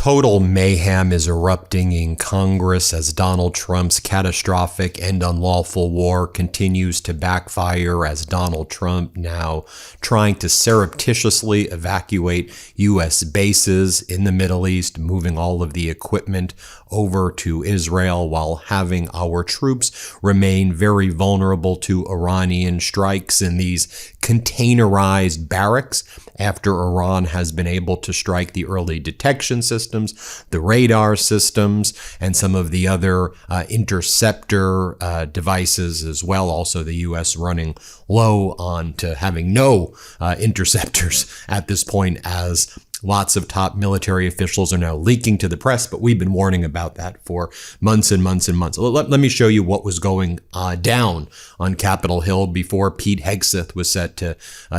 Total mayhem is erupting in Congress as Donald Trump's catastrophic and unlawful war continues to backfire as Donald Trump now trying to surreptitiously evacuate U.S. bases in the Middle East, moving all of the equipment over to Israel while having our troops remain very vulnerable to Iranian strikes in these containerized barracks after Iran has been able to strike the early detection systems, the radar systems, and some of the other interceptor devices as well. Also, the U.S. running low on to having no interceptors at this point, as lots of top military officials are now leaking to the press, but we've been warning about that for months and months and months. Let me show you what was going down on Capitol Hill before Pete Hegseth was set to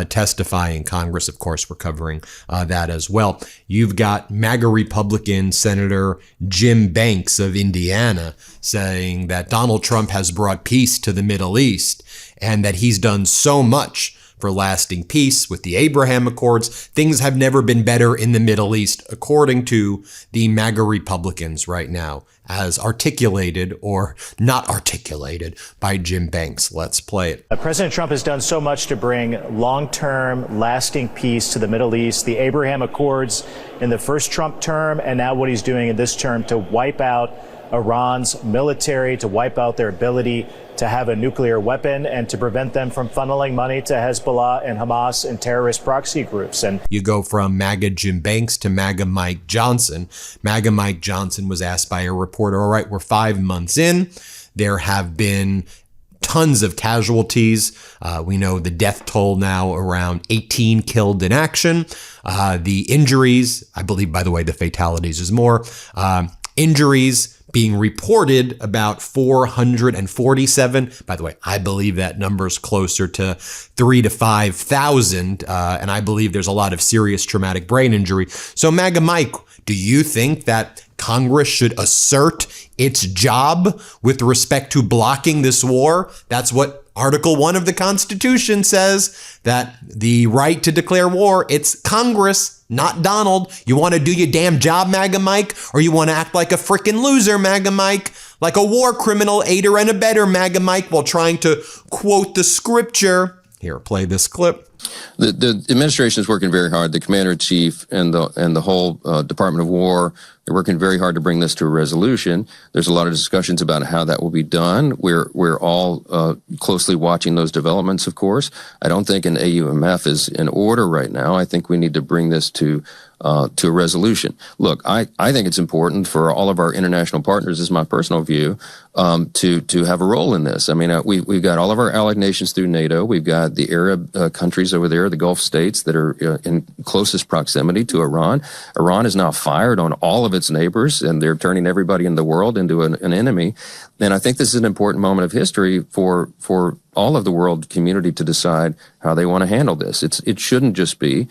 testify in Congress. Of course, we're covering that as well. You've got MAGA Republican Senator Jim Banks of Indiana saying that Donald Trump has brought peace to the Middle East and that he's done so much for lasting peace with the Abraham Accords. Things have never been better in the Middle East, according to the MAGA Republicans right now, as articulated or not articulated by Jim Banks. Let's play it. President Trump has done so much to bring long-term, lasting peace to the Middle East. The Abraham Accords in the first Trump term, and now what he's doing in this term to wipe out Iran's military, to wipe out their ability to have a nuclear weapon and to prevent them from funneling money to Hezbollah and Hamas and terrorist proxy groups. And you go from MAGA Jim Banks to MAGA Mike Johnson. MAGA Mike Johnson was asked by a reporter, all right, we're 5 months in. There have been tons of casualties. We know the death toll now around 18 killed in action. The injuries, I believe, by the way, the fatalities is more. Injuries being reported about 447. By the way, I believe that number's closer to 3,000 to 5,000. And I believe there's a lot of serious traumatic brain injury. So MAGA Mike, do you think that Congress should assert its job with respect to blocking this war? That's what Article 1 of the Constitution says, that the right to declare war, it's Congress, not Donald. You want to do your damn job, MAGA Mike, or you want to act like a frickin' loser, MAGA Mike, like a war criminal, aider and abetter, MAGA Mike, while trying to quote the scripture. Here, play this clip. The administration is working very hard. The commander-in-chief and the whole Department of War, they're working very hard to bring this to a resolution. There's a lot of discussions about how that will be done. We're all closely watching those developments, of course. I don't think an AUMF is in order right now. I think we need to bring this to a resolution. Look, I think it's important for all of our international partners, this is my personal view, to have a role in this. I mean, we've got all of our allied nations through NATO. We've got the Arab countries over there, the Gulf states that are in closest proximity to Iran. Iran is now fired on all of its neighbors, and they're turning everybody in the world into an enemy. And I think this is an important moment of history for all of the world community to decide how they want to handle this. It shouldn't just be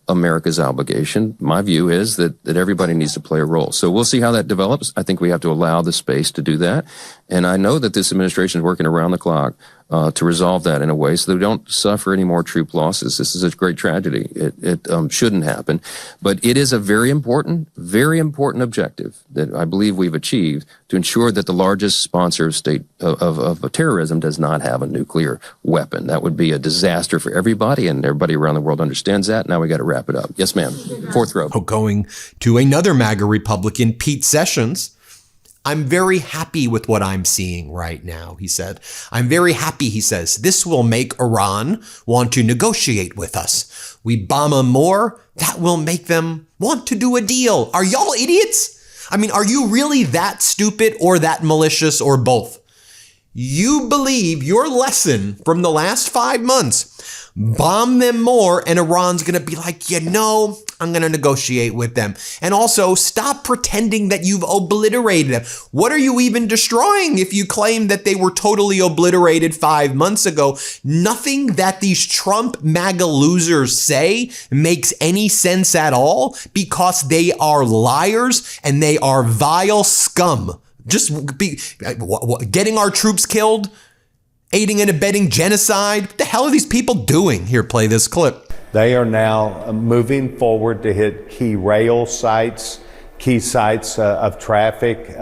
America's obligation. My view is that everybody needs to play a role. So we'll see how that develops. I think we have to allow the space to do that. And I know that this administration is working around the clock to resolve that in a way so that we don't suffer any more troop losses. This is a great tragedy. It shouldn't happen. But it is a very important objective that I believe we've achieved to ensure that the largest sponsor of state of terrorism does not have a nuclear weapon. That would be a disaster for everybody, and everybody around the world understands that. Now we got to wrap it up. Yes, ma'am. Fourth row. Going to another MAGA Republican, Pete Sessions. I'm very happy with what I'm seeing right now, he said. I'm very happy, he says. This will make Iran want to negotiate with us. We bomb them more, that will make them want to do a deal. Are y'all idiots? I mean, are you really that stupid or that malicious or both? You believe your lesson from the last 5 months, bomb them more, and Iran's going to be like, I'm going to negotiate with them. And also, stop pretending that you've obliterated them. What are you even destroying if you claim that they were totally obliterated 5 months ago? Nothing that these Trump MAGA losers say makes any sense at all because they are liars and they are vile scum. Just getting our troops killed, aiding and abetting genocide. What the hell are these people doing? Here, play this clip. They are now moving forward to hit key rail sites, key sites of traffic.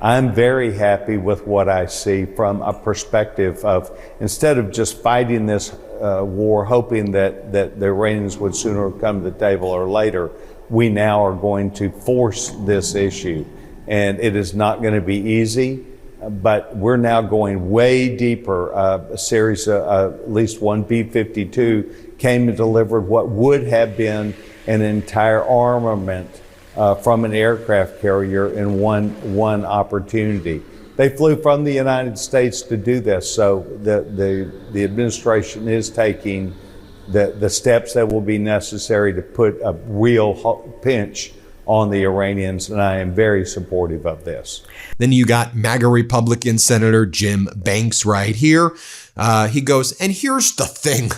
I'm very happy with what I see from a perspective of, instead of just fighting this war, hoping that the Iranians would sooner come to the table or later, we now are going to force this issue. And it is not going to be easy, but we're now going way deeper. A series of at least one B-52 came and delivered what would have been an entire armament from an aircraft carrier in one opportunity. They flew from the United States to do this, so the administration is taking the steps that will be necessary to put a real pinch on the Iranians, and I am very supportive of this. Then you got MAGA Republican Senator Jim Banks right here. He goes, and here's the thing.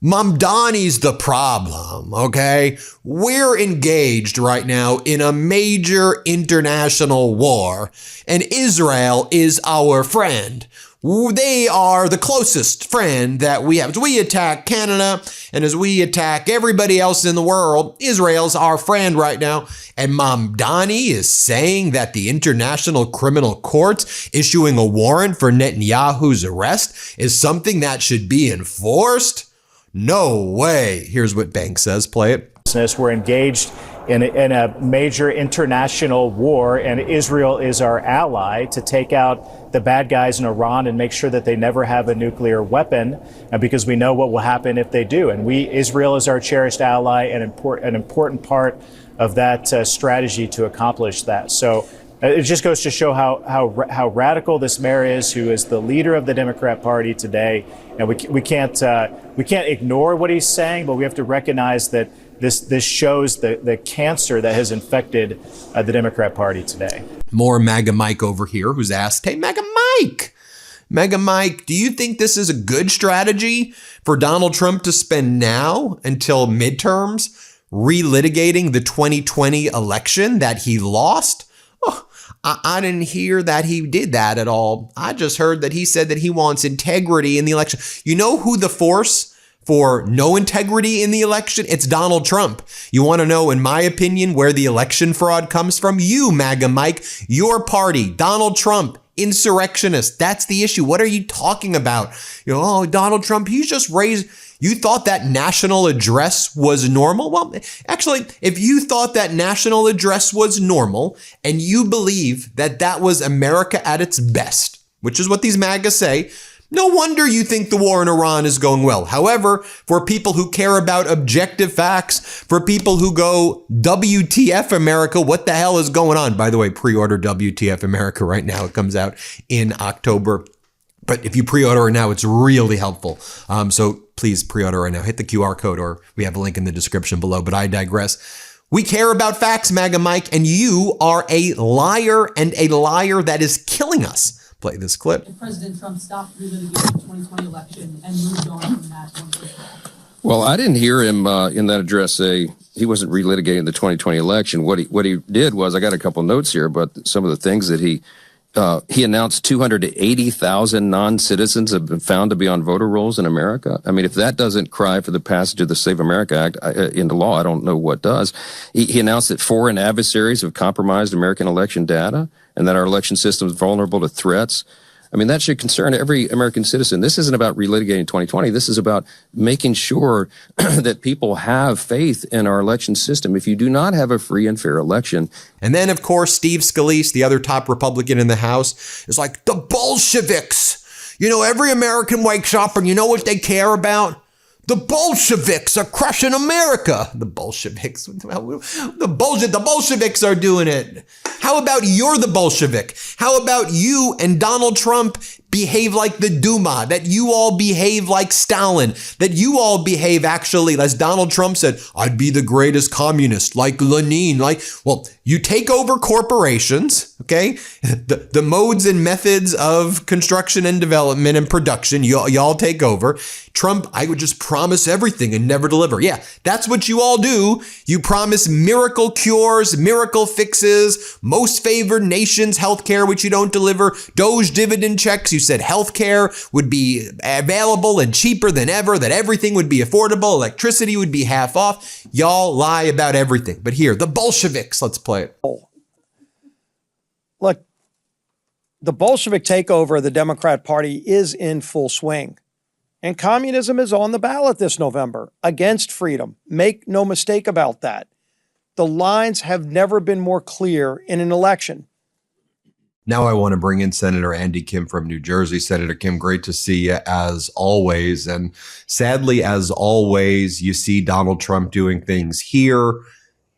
Mamdani's the problem, okay? We're engaged right now in a major international war, and Israel is our friend. They are the closest friend that we have. As we attack Canada and as we attack everybody else in the world, Israel's our friend right now. And Mamdani is saying that the International Criminal Court issuing a warrant for Netanyahu's arrest is something that should be enforced? No way. Here's what Banks says. Play it. We're engaged in a major international war, and Israel is our ally to take out the bad guys in Iran and make sure that they never have a nuclear weapon, because we know what will happen if they do. And Israel is our cherished ally and an important part of that strategy to accomplish that. So it just goes to show how radical this mayor is, who is the leader of the Democrat Party today. And we can't ignore what he's saying, but we have to recognize that this shows the cancer that has infected the Democrat Party today. More MAGA Mike over here, who's asked, hey, MAGA Mike, do you think this is a good strategy for Donald Trump to spend now until midterms relitigating the 2020 election that he lost? Oh, I didn't hear that he did that at all. I just heard that he said that he wants integrity in the election. You know who the force for no integrity in the election? It's Donald Trump. You want to know, in my opinion, where the election fraud comes from? You, MAGA Mike, your party, Donald Trump, insurrectionist. That's the issue. What are you talking about? Oh, Donald Trump, he's just raised. You thought that national address was normal? Well, actually, if you thought that national address was normal and you believe that that was America at its best, which is what these MAGA say, no wonder you think the war in Iran is going well. However, for people who care about objective facts, for people who go, WTF America, what the hell is going on? By the way, pre-order WTF America right now. It comes out in October. But if you pre-order it now, it's really helpful. So please pre-order right now. Hit the QR code, or we have a link in the description below. But I digress. We care about facts, MAGA Mike, and you are a liar, and a liar that is killing us. Play this clip. If President Trump stopped relitigating the 2020 election and moved on from that once and for all. Well, I didn't hear him in that address say he wasn't relitigating the 2020 election. What he did was, I got a couple notes here, but some of the things that he announced 280,000 non-citizens have been found to be on voter rolls in America. I mean, if that doesn't cry for the passage of the Save America Act into law, I don't know what does. He announced that foreign adversaries have compromised American election data and that our election system is vulnerable to threats. I mean, that should concern every American citizen. This isn't about relitigating 2020. This is about making sure that people have faith in our election system. If you do not have a free and fair election. And then, of course, Steve Scalise, the other top Republican in the House, is like, the Bolsheviks. You know, every American wakes up and you know what they care about? The Bolsheviks are crushing America. The Bolsheviks. The Bolsheviks are doing it. How about you're the Bolshevik? How about you and Donald Trump behave like the Duma, that you all behave like Stalin, that you all behave actually, as Donald Trump said, I'd be the greatest communist, like Lenin, well, you take over corporations, okay? The modes and methods of construction and development and production, y'all take over. Trump, I would just promise everything and never deliver. Yeah, that's what you all do. You promise miracle cures, miracle fixes, most favored nations, healthcare, which you don't deliver, Doge dividend checks. You said healthcare would be available and cheaper than ever, that everything would be affordable, electricity would be half off. Y'all lie about everything. But here, the Bolsheviks, let's play it. Look, the Bolshevik takeover of the Democrat Party is in full swing. And communism is on the ballot this November against freedom. Make no mistake about that. The lines have never been more clear in an election. Now I want to bring in Senator Andy Kim from New Jersey. Senator Kim, great to see you as always. And sadly, as always, you see Donald Trump doing things here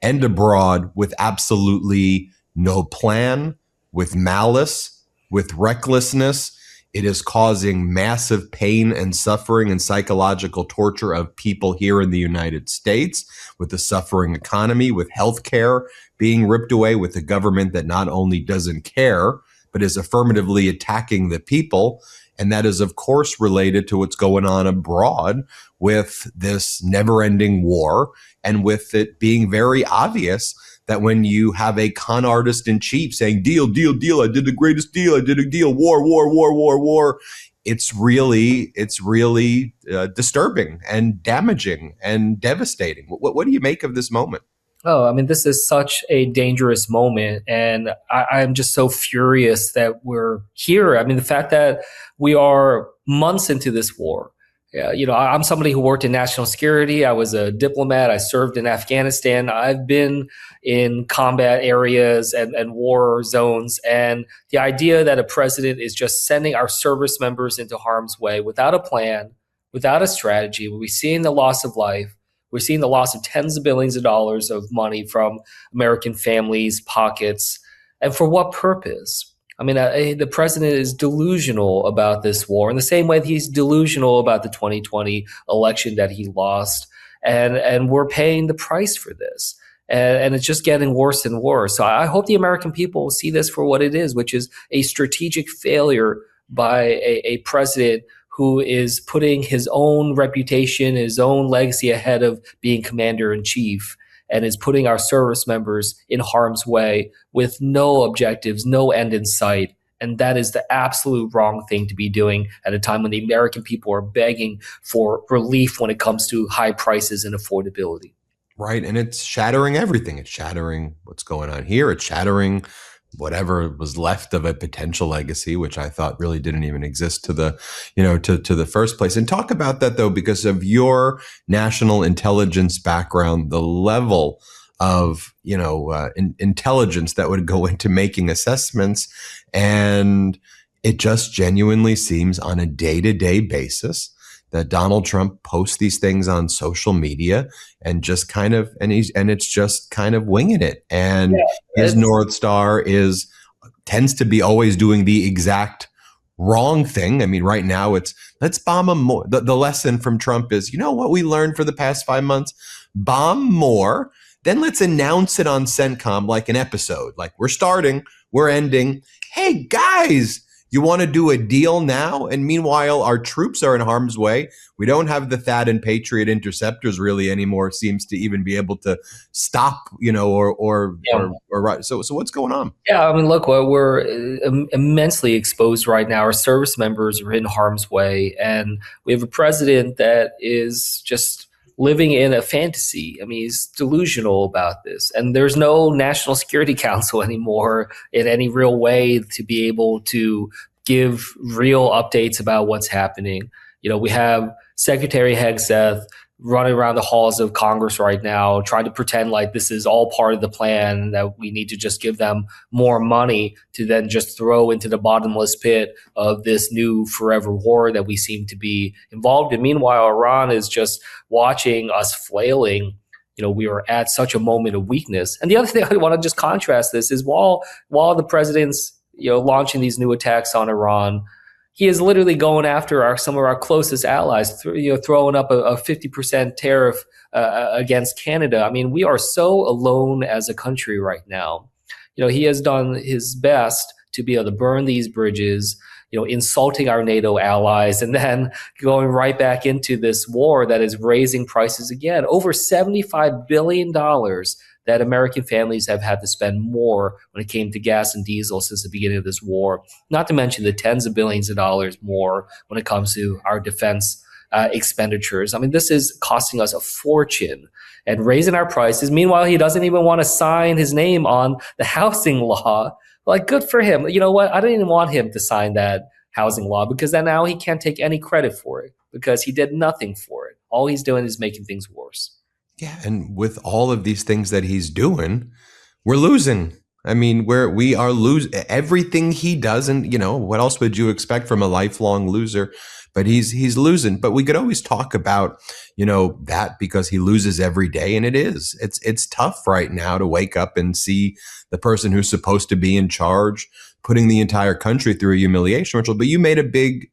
and abroad with absolutely no plan, with malice, with recklessness. It is causing massive pain and suffering and psychological torture of people here in the United States, with the suffering economy, with healthcare being ripped away, with a government that not only doesn't care, but is affirmatively attacking the people. And that is, of course, related to what's going on abroad with this never-ending war, and with it being very obvious that when you have a con artist in chief saying, deal, deal, deal, I did the greatest deal, I did a deal, war, war, war, war, war, it's really disturbing and damaging and devastating. What do you make of this moment? Oh, I mean, this is such a dangerous moment, and I'm just so furious that we're here. I mean, the fact that we are months into this war. You know, I'm somebody who worked in national security. I was a diplomat. I served in Afghanistan. I've been in combat areas and war zones. And the idea that a president is just sending our service members into harm's way without a plan, without a strategy, we're seeing the loss of life. We're seeing the loss of tens of billions of dollars of money from American families' pockets. And for what purpose? I mean, the president is delusional about this war in the same way that he's delusional about the 2020 election that he lost. And we're paying the price for this. And it's just getting worse and worse. So I hope the American people will see this for what it is, which is a strategic failure by a president who is putting his own reputation, his own legacy ahead of being commander-in-chief, and is putting our service members in harm's way with no objectives, no end in sight. And that is the absolute wrong thing to be doing at a time when the American people are begging for relief when it comes to high prices and affordability. Right. And it's shattering everything. It's shattering what's going on here. It's shattering whatever was left of a potential legacy, which I thought really didn't even exist to the, to the first place. And talk about that, though, because of your national intelligence background, the level of, intelligence that would go into making assessments. And it just genuinely seems on a day-to-day basis that Donald Trump posts these things on social media and just it's just kind of winging it. And his North Star tends to be always doing the exact wrong thing. I mean, right now it's let's bomb them more. The lesson from Trump is, you know what we learned for the past 5 months? Bomb more. Then let's announce it on CENTCOM like an episode. Like, we're starting, we're ending. Hey, guys, you want to do a deal now? And meanwhile, our troops are in harm's way. We don't have the THAAD and Patriot interceptors really anymore. Seems to even be able to stop, so what's going on? Yeah, I mean, look, we're immensely exposed right now. Our service members are in harm's way, and we have a president that is just living in a fantasy. I mean, he's delusional about this. And there's no National Security Council anymore in any real way to be able to give real updates about what's happening. We have Secretary Hegseth running around the halls of Congress right now, trying to pretend like this is all part of the plan, that we need to just give them more money to then just throw into the bottomless pit of this new forever war that we seem to be involved in. Meanwhile, Iran is just watching us flailing. We are at such a moment of weakness. And the other thing I want to just contrast this is while the president's launching these new attacks on Iran, he is literally going after some of our closest allies, throwing up a 50% tariff against Canada. I mean, we are so alone as a country right now. He has done his best to be able to burn these bridges, insulting our NATO allies, and then going right back into this war that is raising prices again. Over $75 billion that American families have had to spend more when it came to gas and diesel since the beginning of this war, not to mention the tens of billions of dollars more when it comes to our defense expenditures. I mean, this is costing us a fortune and raising our prices. Meanwhile, he doesn't even want to sign his name on the housing law. Like, good for him. You know what? I didn't even want him to sign that housing law, because then now he can't take any credit for it because he did nothing for it. All he's doing is making things worse. Yeah, and with all of these things that he's doing, we're losing. I mean, we are losing everything he does, and what else would you expect from a lifelong loser? But he's losing. But we could always talk about that, because he loses every day, and it's tough right now to wake up and see the person who's supposed to be in charge putting the entire country through a humiliation ritual. But you made a big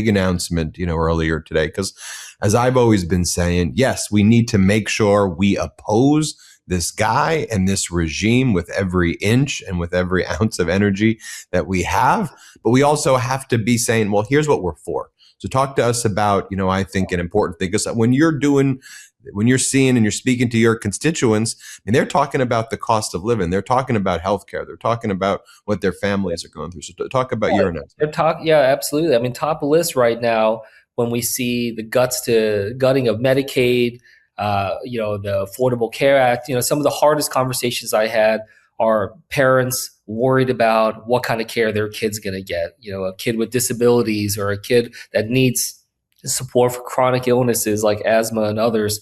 announcement earlier today, because as I've always been saying, yes, we need to make sure we oppose this guy and this regime with every inch and with every ounce of energy that we have. But we also have to be saying, well, here's what we're for. So talk to us about, I think an important thing, because when you're seeing and you're speaking to your constituents, and they're talking about the cost of living, they're talking about healthcare, they're talking about what their families are going through. So talk about your announcement. Yeah, absolutely. I mean, top of the list right now, when we see the gutting of Medicaid, the Affordable Care Act, some of the hardest conversations I had are parents worried about what kind of care their kid's going to get. A kid with disabilities, or a kid that needs support for chronic illnesses like asthma and others.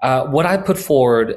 What I put forward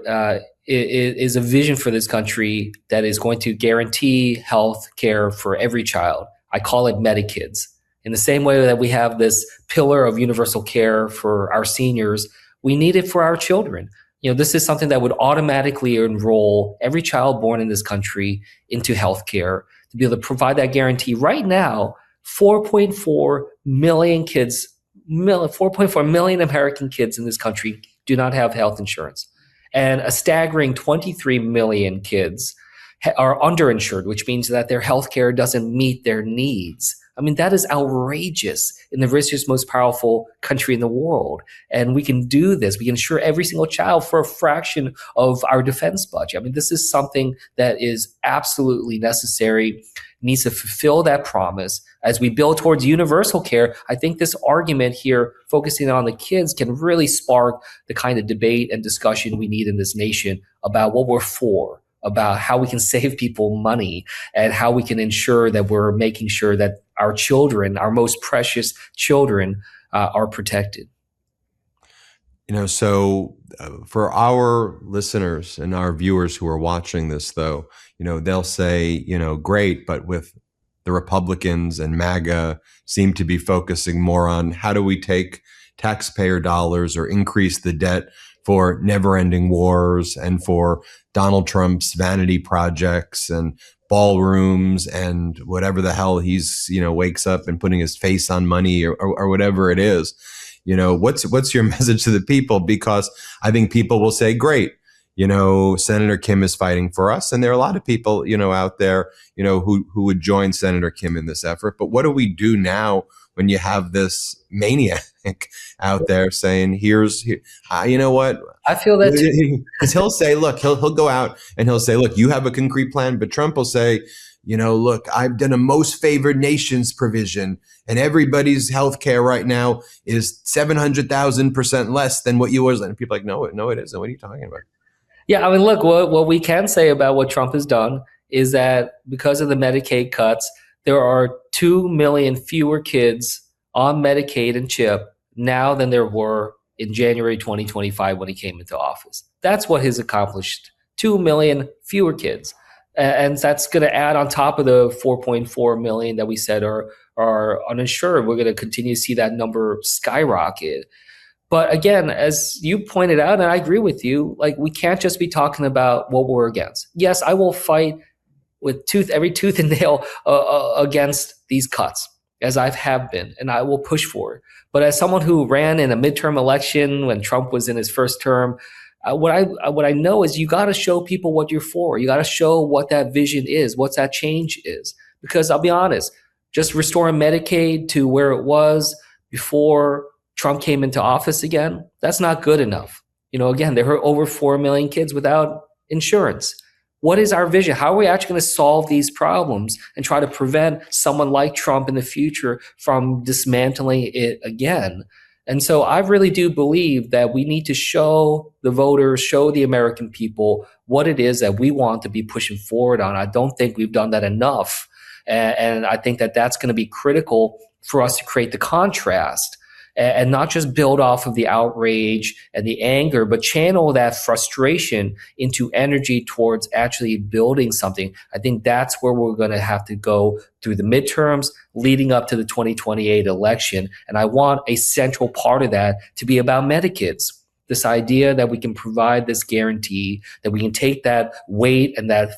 is a vision for this country that is going to guarantee health care for every child. I call it Medikids. In the same way that we have this pillar of universal care for our seniors, we need it for our children. This is something that would automatically enroll every child born in this country into healthcare, to be able to provide that guarantee. Right now, 4.4 million kids, 4.4 million American kids in this country do not have health insurance. And a staggering 23 million kids are underinsured, which means that their healthcare doesn't meet their needs. I mean, that is outrageous in the richest, most powerful country in the world. And we can do this. We can insure every single child for a fraction of our defense budget. I mean, this is something that is absolutely necessary, needs to fulfill that promise. As we build towards universal care, I think this argument here, focusing on the kids, can really spark the kind of debate and discussion we need in this nation about what we're for, about how we can save people money, and how we can ensure that we're making sure that our children, our most precious children, are protected. So for our listeners and our viewers who are watching this, though, they'll say, great, but with the Republicans and MAGA seem to be focusing more on how do we take taxpayer dollars or increase the debt for never-ending wars and for Donald Trump's vanity projects and ballrooms and whatever the hell he's, wakes up and putting his face on money or whatever it is. What's your message to the people? Because I think people will say, great, Senator Kim is fighting for us. And there are a lot of people, out there, who would join Senator Kim in this effort. But what do we do now when you have this maniac out there saying, you know what? I feel that too. Because he'll say, look, he'll go out and he'll say, look, you have a concrete plan. But Trump will say, look, I've done a most favored nations provision, and everybody's health care right now is 700,000% less than what you was. And people are like, no, it isn't. What are you talking about? Yeah, I mean, look, what we can say about what Trump has done is that because of the Medicaid cuts, there are 2 million fewer kids on Medicaid and CHIP now than there were in January 2025 when he came into office. That's what he's accomplished. 2 million fewer kids. And that's going to add on top of the 4.4 million that we said are uninsured. We're going to continue to see that number skyrocket. But again, as you pointed out, and I agree with you, like, we can't just be talking about what we're against. Yes, I will fight with every tooth and nail against these cuts, as I have been, and I will push for it. But as someone who ran in a midterm election when Trump was in his first term, what I know is you got to show people what you're for. You got to show what that vision is, what that change is. Because I'll be honest, just restoring Medicaid to where it was before Trump came into office again, that's not good enough. Again, there were over 4 million kids without insurance. What is our vision? How are we actually going to solve these problems and try to prevent someone like Trump in the future from dismantling it again? And so I really do believe that we need to show the voters, show the American people what it is that we want to be pushing forward on. I don't think we've done that enough. And I think that that's going to be critical for us to create the contrast and not just build off of the outrage and the anger, but channel that frustration into energy towards actually building something. I think that's where we're going to have to go through the midterms leading up to the 2028 election. And I want a central part of that to be about Medikids. This idea that we can provide this guarantee, that we can take that weight and that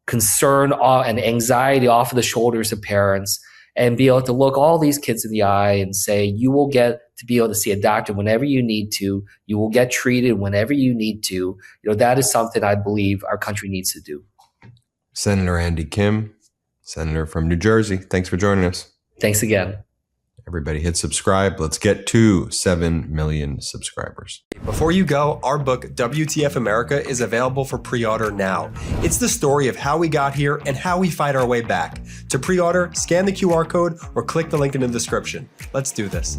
concern and anxiety off of the shoulders of parents and be able to look all these kids in the eye and say, you will get to be able to see a doctor whenever you need to. You will get treated whenever you need to. You know, that is something I believe our country needs to do. Senator Andy Kim, Senator from New Jersey, thanks for joining us. Thanks again. Everybody hit subscribe. Let's get to 7 million subscribers. Before you go, our book, WTF America, is available for pre-order now. It's the story of how we got here and how we fight our way back. To pre-order, scan the QR code or click the link in the description. Let's do this.